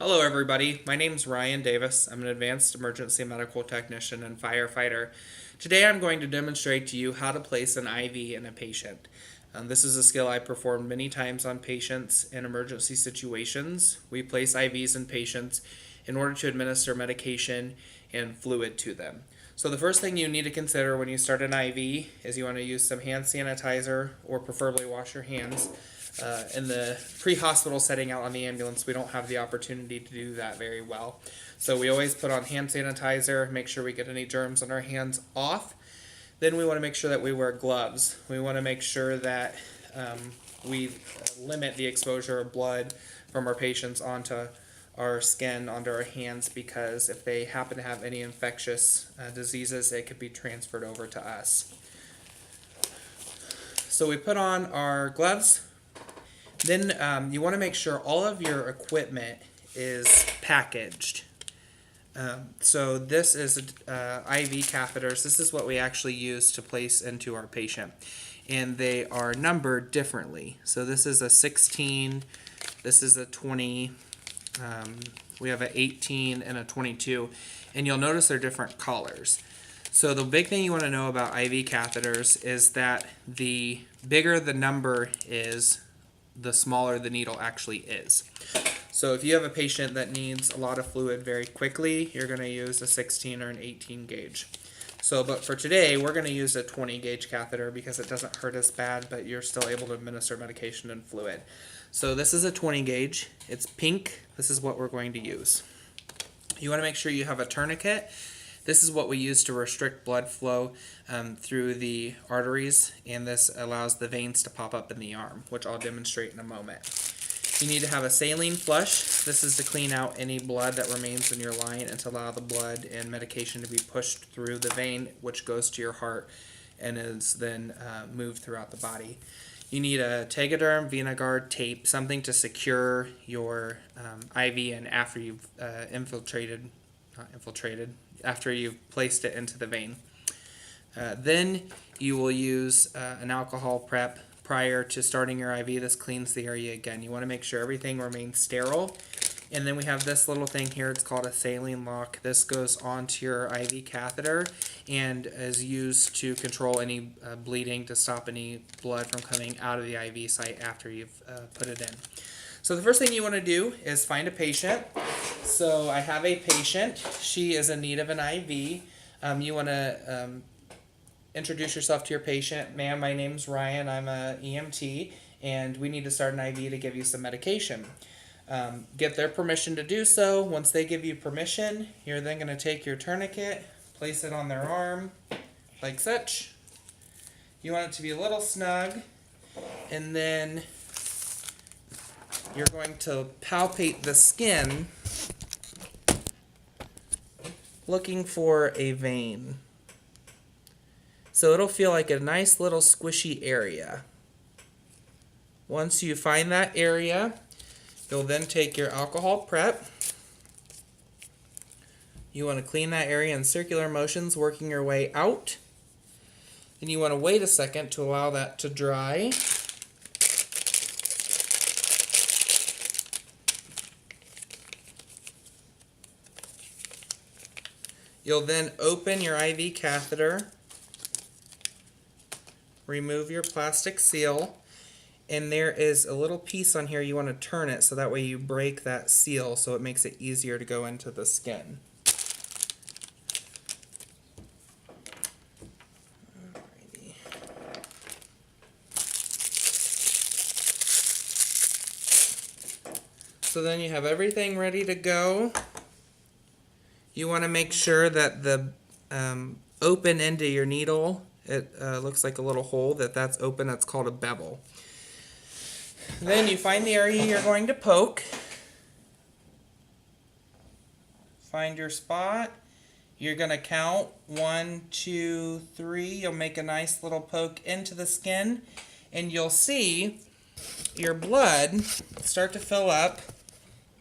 Hello, everybody. My name is Ryan Davis. I'm an advanced emergency medical technician and firefighter. Today, I'm going to demonstrate to you how to place an IV in a patient. This is a skill I performed many times on patients in emergency situations. We place IVs in patients in order to administer medication and fluid to them. So the first thing you need to consider when you start an IV is you want to use some hand sanitizer or preferably wash your hands. In the pre-hospital setting out on the ambulance, we don't have the opportunity to do that very well. So we always put on hand sanitizer, make sure we get any germs on our hands off. Then we want to make sure that we wear gloves. We want to make sure that we limit the exposure of blood from our patients onto our skin, onto our hands, because if they happen to have any infectious diseases, they could be transferred over to us. So we put on our gloves. Then you want to make sure all of your equipment is packaged. So this is IV catheters. This is what we actually use to place into our patient. And they are numbered differently. So this is a 16, this is a 20, we have an 18 and a 22. And you'll notice they're different colors. So the big thing you want to know about IV catheters is that the bigger the number is, the smaller the needle actually is. So if you have a patient that needs a lot of fluid very quickly, you're going to use a 16 or an 18 gauge. But for today, we're going to use a 20 gauge catheter because it doesn't hurt as bad, but you're still able to administer medication and fluid. So this is a 20 gauge. It's pink. This is what we're going to use. You want to make sure you have a tourniquet. This is what we use to restrict blood flow through the arteries, and this allows the veins to pop up in the arm, which I'll demonstrate in a moment. You need to have a saline flush. This is to clean out any blood that remains in your line and to allow the blood and medication to be pushed through the vein, which goes to your heart and is then moved throughout the body. You need a Tegaderm VenaGuard tape, something to secure your IV in after you've after you've placed it into the vein. Then you will use an alcohol prep prior to starting your IV. This cleans the area again. You want to make sure everything remains sterile. And then we have this little thing here. It's called a saline lock. This goes onto your IV catheter and is used to control any bleeding, to stop any blood from coming out of the IV site after you've put it in. So the first thing you want to do is find a patient. So I have a patient. She is in need of an IV. You want to introduce yourself to your patient. Ma'am, my name's Ryan. I'm a EMT, and we need to start an IV to give you some medication. Get their permission to do so. Once they give you permission, you're then going to take your tourniquet, place it on their arm, like such. You want it to be a little snug, and then you're going to palpate the skin, looking for a vein. So it'll feel like a nice little squishy area. Once you find that area, you'll then take your alcohol prep. You want to clean that area in circular motions, working your way out. Then you want to wait a second to allow that to dry. You'll then open your IV catheter, remove your plastic seal, and there is a little piece on here. You want to turn it so that way you break that seal, so it makes it easier to go into the skin. Alrighty. So then you have everything ready to go. You want to make sure that the open end of your needle, it looks like a little hole, that's open. That's called a bevel. Then you find the area you're going to poke. Find your spot. You're going to count 1, 2, 3. You'll make a nice little poke into the skin, and you'll see your blood start to fill up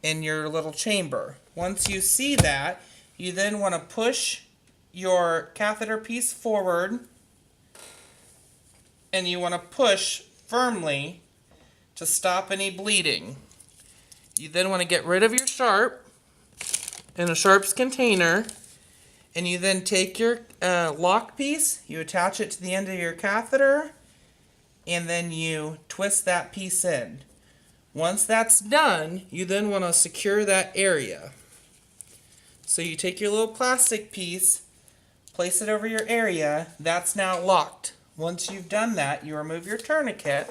in your little chamber. Once you see that, you then want to push your catheter piece forward, and you want to push firmly to stop any bleeding. You then want to get rid of your sharp in a sharps container, and you then take your lock piece, you attach it to the end of your catheter, and then you twist that piece in. Once that's done, you then want to secure that area. So you take your little plastic piece, place it over your area, that's now locked. Once you've done that, you remove your tourniquet,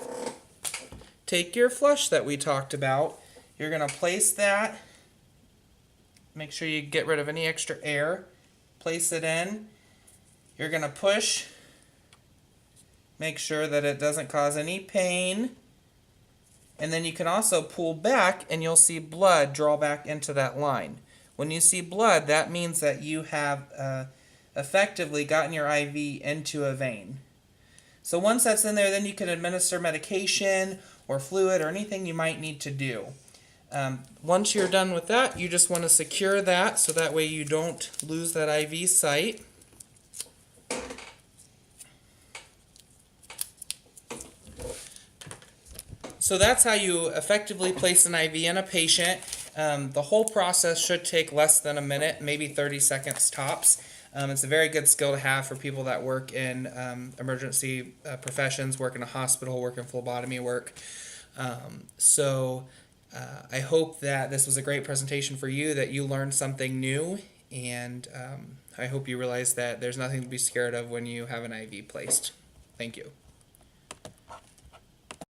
take your flush that we talked about, you're going to place that, make sure you get rid of any extra air, place it in, you're going to push, make sure that it doesn't cause any pain, and then you can also pull back and you'll see blood draw back into that line. When you see blood, that means that you have effectively gotten your IV into a vein. So once that's in there, then you can administer medication or fluid or anything you might need to do. Once you're done with that, you just want to secure that so that way you don't lose that IV site. So that's how you effectively place an IV in a patient. The whole process should take less than a minute, maybe 30 seconds tops. It's a very good skill to have for people that work in emergency professions, work in a hospital, work in phlebotomy work. I hope that this was a great presentation for you, that you learned something new, and I hope you realize that there's nothing to be scared of when you have an IV placed. Thank you.